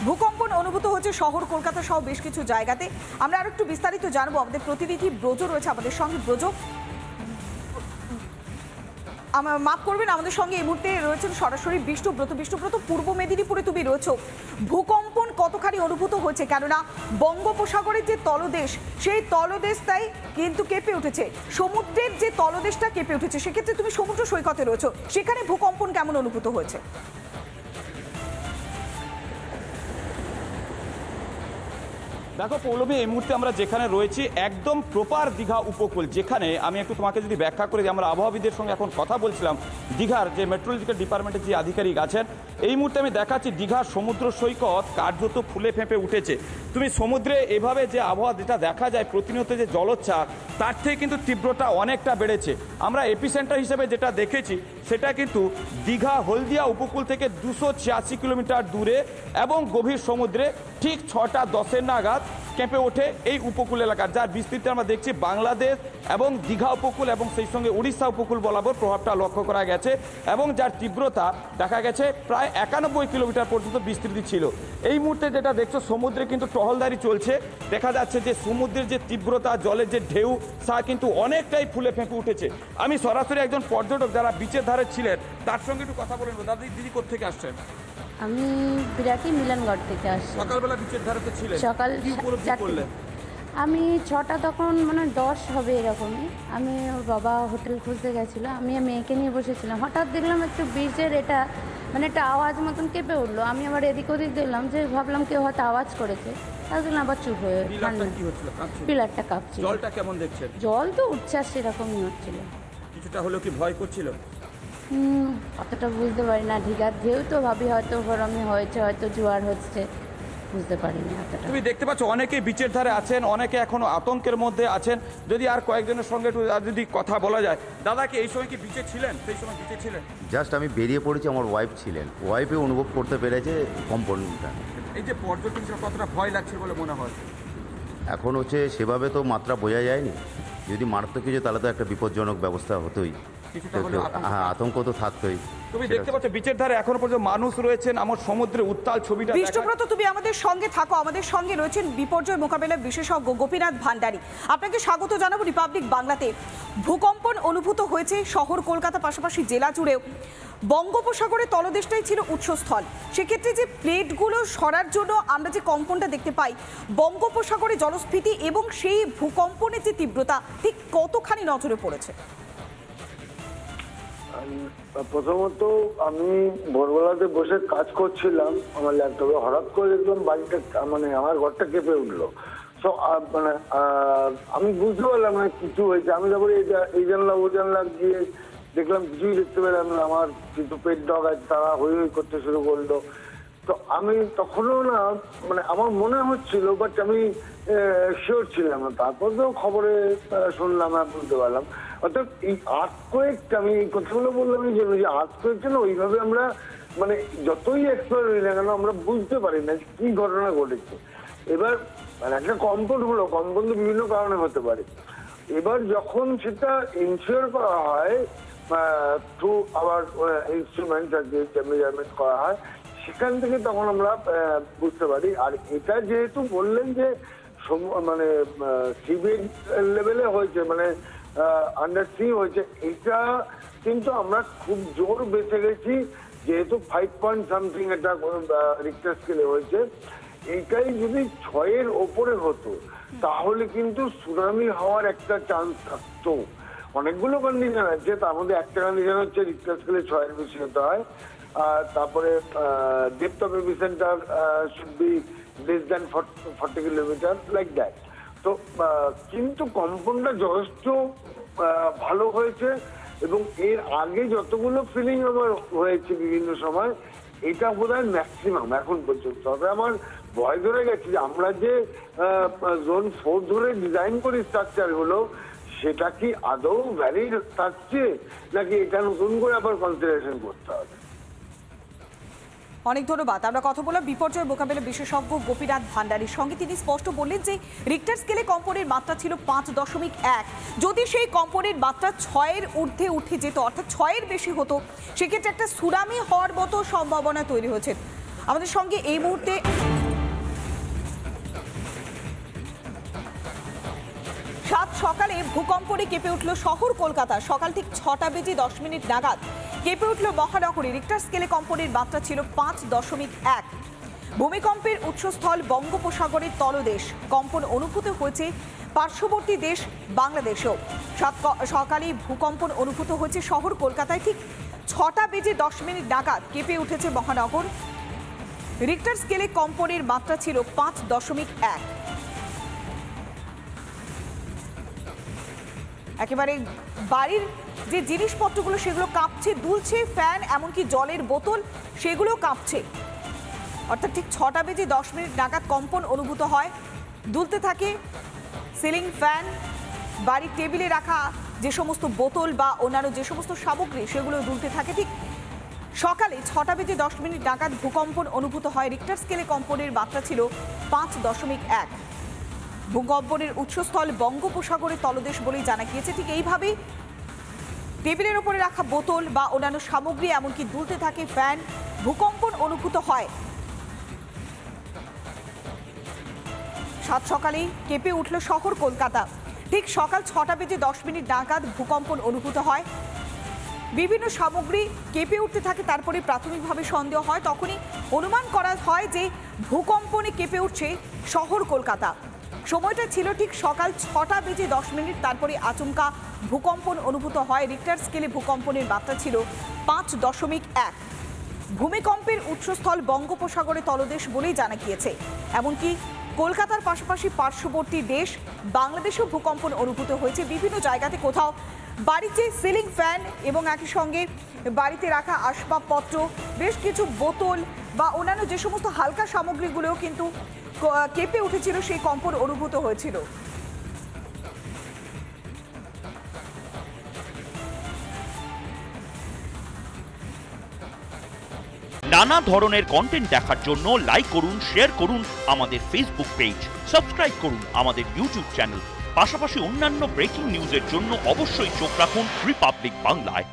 ভূকম্পন অনুভূত হচ্ছে শহর কলকাতা সহ বেশ কিছু জায়গাতে। আমরা আরো একটু বিস্তারিত জানবো, আমাদের প্রতিনিধি ব্রজ রয়েছে আমাদের সঙ্গে। ব্রজ, মাফ করবেন, আমাদের সঙ্গে এই মুহূর্তে রয়েছেন সরাসরি বিষ্ণুব্রত। বিষ্ণুব্রত, পূর্ব মেদিনীপুরে তুমি রয়েছো, ভূকম্পন কতখানি অনুভূত হয়েছে? কেননা বঙ্গোপসাগরের যে তলদেশ, সেই তলদেশটাই কিন্তু কেঁপে উঠেছে, সমুদ্রের যে তলদেশটা কেঁপে উঠেছে। সেক্ষেত্রে তুমি সমুদ্র সৈকতে রয়েছো, সেখানে ভূকম্পন কেমন অনুভূত হয়েছে? দেখো পৌলমী, এই মুহূর্তে আমরা যেখানে রয়েছি একদম প্রপার দীঘা উপকূল, যেখানে আমি একটু তোমাকে যদি ব্যাখ্যা করে দিই, আমরা আবহাওয়াবিদের সঙ্গে এখন কথা বলছিলাম, দীঘার যে মেট্রোলজিক্যাল ডিপার্টমেন্টের যে আধিকারিক আছেন, এই মুহূর্তে আমি দেখাচ্ছি দীঘার সমুদ্র সৈকত কার্যত ফুলে ফেঁপে উঠেছে। তুমি সমুদ্রে এভাবে যে আবহাওয়া যেটা দেখা যায় প্রতিনিয়ত, যে জলোচ্ছ্বাস, তার থেকে কিন্তু তীব্রতা অনেকটা বেড়েছে। আমরা এপিসেন্টার হিসেবে যেটা দেখেছি সেটা কিন্তু দীঘা হলদিয়া উপকূল থেকে 286 কিলোমিটার দূরে এবং গভীর সমুদ্রে ঠিক 6:10 নাগাদ কেঁপে ওঠে এই উপকূল এলাকার, যার বিস্তৃতি আমরা দেখছি বাংলাদেশ এবং দীঘা উপকূল এবং সেই সঙ্গে উড়িষ্যা উপকূল বরাবর প্রভাবটা লক্ষ্য করা গেছে এবং যার তীব্রতা দেখা গেছে প্রায় 91 কিলোমিটার পর্যন্ত বিস্তৃতি ছিল। এই মুহূর্তে যেটা দেখছো সমুদ্রে কিন্তু টহলদারি চলছে, দেখা যাচ্ছে যে সমুদ্রের যে তীব্রতা, জলের যে ঢেউ, তা কিন্তু অনেকটাই ফুলে ফেঁপে উঠেছে। আমি সরাসরি একজন পর্যটক যারা বিচের ধারে ছিলেন তার সঙ্গে একটু কথা বলেন। দাদা, দিদি কোথেকে আসছেন? আমি বিরাটি মিলনগড় থেকে আসছি। সকালবেলা বিচের ধারে তো ছিলেন, সকাল কি উপলব্ধি করলেন? আমি 6টা তখন মানে 10 হবে এরকমই, আমি ওর বাবা হোটেল খুঁজতে গেছিলো, আমি মেয়েকে নিয়ে বসেছিলাম। হঠাৎ দেখলাম একটু বিচের এটা মানে একটা আওয়াজ মতন কেঁপে উঠলো। আমি আবার এদিক ওদিক দেখলাম, যে ভাবলাম কেউ হয়তো আওয়াজ করেছে, তার জন্য আবার চুপ হয়ে পিলারটা কাঁপছিল। জলটা কেমন দেখছেন? জল তো উঠছে আর সেরকমই হচ্ছিল। কিছুটা হলেও কি ভয় করছিল? অতটা বুঝতে পারি না, ঢিঘার ঢেউ তো ভাবি হয়তো গরমে হয়েছে, হয়তো জোয়ার হচ্ছে, বুঝতে পারিনি এতটা। তুমি দেখতে পাচ্ছ অনেকে বিচের ধারে আছেন, অনেকে এখনো আতঙ্কের মধ্যে আছেন। যদি আর কয়েকজনের সঙ্গে একটু যদি কথা বলা যায়। দাদা, কি এই সময় কি বিচে ছিলেন? সেই সময় বিচে ছিলেন? জাস্ট আমি বেরিয়ে পড়েছি, আমার ওয়াইফ ছিলেন, ওয়াইফে অনুভব করতে পেরেছে কম্পনটা। এই যে পর্যটন, কতটা ভয় লাগছে বলে মনে হয়? এখন হচ্ছে সেভাবে তো মাত্রা বোঝা যায়নি, যদি মারাত্মক কিছু তাহলে তো একটা বিপজ্জনক ব্যবস্থা হতোই। হ্যাঁ, আতঙ্ক তো থাকতোই। তুমি দেখতে পাচ্ছ বিচের ধারে এখনো পর্যন্ত মানুষ রয়েছেন, আমার সমুদ্রে উত্তাল ছবিটা। বিষ্ণুব্রত, তুমি আমাদের সঙ্গে থাকো, আমাদের সঙ্গে রয়েছেন বিপর্যয় মোকাবেলা বিশেষজ্ঞ গোপীনাথ ভান্ডারী। আপনাকে স্বাগত জানাবো রিপাবলিক বাংলাতে। ভূকম্পন অনুভূত হয়েছে শহর কলকাতা পাশাপাশি জেলা জুড়েও। বঙ্গোপসাগরের তলদেশটাই ছিল উৎসস্থল, সেক্ষেত্রে যে প্লেটগুলো সরার জন্য আমরা যে কম্পনটা দেখতে পাই, বঙ্গোপসাগরে জলস্ফীতি এবং সেই ভূকম্পনের যে তীব্রতা ঠিক কতখানি নজরে পড়েছে? প্রথমত আমি ভোরবেলাতে বসে কাজ করছিলাম আমার ল্যাপটপে, হঠাৎ করে দেখলাম বাড়িটা মানে আমার ঘরটা কেঁপে উঠলো। তো মানে আমি বুঝতে পারলাম না কিছু হয়েছে। আমি তারপরে এই জানলা ও জানলা গিয়ে দেখলাম, কিছুই দেখতে পেলাম না। আমার কিন্তু পেট ডগ আছে, তারা হই হই করতে শুরু করলো। তো আমি তখনও না মানে আমার মনে হচ্ছিল, বাট আমি শিওর ছিলাম না। তারপর তো খবরে শুনলাম আর বুঝতে পারলাম। অর্থাৎ এই আর্থকোয়েকটা, আমি এই কথাগুলো বললাম এই জন্য যে আর্থকোয়েকটা না ওইভাবে আমরা মানে যতই এক্সপ্লোর হই না কেন আমরা বুঝতে পারি না কি ঘটনা ঘটেছে। এবার মানে একটা কম্পন হলো, কম্পন তো বিভিন্ন কারণে হতে পারে। এবার যখন সেটা ইনশিওর করা হয় থ্রু আওয়ার ইনস্ট্রুমেন্ট মেজারমেন্ট করা হয়, সেখান থেকে তখন আমরা বুঝতে পারি। আর এটা যেহেতু বললেন যে মানে সিভিল লেভেলে হয়েছে, মানে আন্ডার সি হয়েছে, এটা কিন্তু আমরা খুব জোর বেঁচে গেছি, যেহেতু 5.something একটা রিক্টার স্কেলে হয়েছে। এইটাই যদি 6-এর ওপরে হতো তাহলে কিন্তু সুনামি হওয়ার একটা চান্স থাকতো। অনেকগুলো কন্ডিশন আছে, তার মধ্যে একটা কন্ডিশন হচ্ছে রিক্টার স্কেলে 6-এর বেশি হতে হয়। তারপরে depth of epicentre should be less than 40 kilometre, like that. তো কিন্তু কম্পনটা যথেষ্ট ভালো হয়েছে এবং এর আগে যতগুলো ফিলিং আমার হয়েছে বিভিন্ন সময়, এটা বোধহয় ম্যাক্সিমাম এখন পর্যন্ত। তবে আমার ভয় ধরে গেছে যে আমরা যে জোন 4 ধরে ডিজাইন করি স্ট্রাকচারগুলো, সেটা কি আদৌ ভ্যালিড থাকছে নাকি এটা নতুন করে আবার কনসিডারেশন করতে হবে। অনেক ধন্যবাদ। আমরা কথা বললাম বিপর্যয় মোকাবেলা বিশেষজ্ঞ গোপীনাথ ভান্ডারীর সঙ্গে। তিনি স্পষ্ট বললেন যে রিক্টার স্কেলে কম্পনের মাত্রা ছিল 5.1। যদি সেই কম্পনের মাত্রা 6-এর ঊর্ধ্বে উঠে যেত, অর্থাৎ 6-এর বেশি হতো, সেক্ষেত্রে একটা সুনামি হওয়ার মতো সম্ভাবনা তৈরি হয়েছে। আমাদের সঙ্গে এই মুহূর্তে সাত সকালে ভূকম্পনে কেঁপে উঠল শহর কলকাতা। সকাল ঠিক 6:10 নাগাদ কেঁপে উঠল মহানগরী। রিক্টার স্কেলে কম্পনের মাত্রা ছিল 5.1। ভূমিকম্পের উৎসস্থল বঙ্গোপসাগরের তলদেশ। কম্পন অনুভূত হয়েছে পার্শ্ববর্তী দেশ বাংলাদেশেও। সকালে ভূকম্পন অনুভূত হয়েছে শহর কলকাতায়। ঠিক 6:10 নাগাদ কেঁপে উঠেছে মহানগর। রিক্টার স্কেলে কম্পনের মাত্রা ছিল 5.1। একেবারে বাড়ির যে জিনিসপত্রগুলো সেগুলো কাঁপছে, দুলছে। ফ্যান, এমনকি জলের বোতল, সেগুলো কাঁপছে। অর্থাৎ ঠিক 6:10 নাগাদ কম্পন অনুভূত হয়। দুলতে থাকে সিলিং ফ্যান, বাড়ির টেবিলে রাখা যে সমস্ত বোতল বা অন্যান্য যে সমস্ত সামগ্রী সেগুলো দুলতে থাকে। ঠিক সকালে 6:10 নাগাদ ভূকম্পন অনুভূত হয়। রিক্টার স্কেলে কম্পনের মাত্রা ছিল 5.1। ভূকম্পনের উৎসস্থল বঙ্গোপসাগরের তলদেশ বলেই জানা গিয়েছে। ঠিক এইভাবেই টেবিলের ওপরে রাখা বোতল বা অন্যান্য সামগ্রী এমনকি দুলতে থাকে ফ্যান। ভূকম্পন অনুভূত হয়। সাত সকালেই কেঁপে উঠল শহর কলকাতা। ঠিক সকাল 6:10 নাগাদ ভূকম্পন অনুভূত হয়। বিভিন্ন সামগ্রী কেঁপে উঠতে থাকে। তারপরে প্রাথমিকভাবে সন্দেহ হয়, তখনই অনুমান করা হয় যে ভূকম্পনে কেঁপে উঠছে শহর কলকাতা। সময়টা ছিল ঠিক সকাল 6:10। তারপরে আচমকা ভূকম্পন অনুভূত হয়। রিক্টার স্কেলে ভূকম্পনের মাত্রা ছিল 5.1। ভূমিকম্পের উৎসস্থল বঙ্গোপসাগরের তলদেশ বলেই জানা গিয়েছে। এমনকি কলকাতার পাশাপাশি পার্শ্ববর্তী দেশ বাংলাদেশেও ভূকম্পন অনুভূত হয়েছে বিভিন্ন জায়গাতে। কোথাও বাড়িতে সিলিং ফ্যান এবং একই সঙ্গে বাড়িতে রাখা আসবাবপত্র, বেশ কিছু বোতল বা অন্যান্য যে সমস্ত হালকা সামগ্রীগুলোও কিন্তু কেঁপে উঠেছিল, সেই কম্পন অনুভূত হয়েছিল। নানা ধরনের কন্টেন্ট দেখার জন্য লাইক করুন, শেয়ার করুন আমাদের ফেসবুক পেজ, সাবস্ক্রাইব করুন আমাদের ইউটিউব চ্যানেল। পাশাপাশি অন্যান্য ব্রেকিং নিউজের জন্য অবশ্যই চোখ রাখুন রিপাবলিক বাংলায়।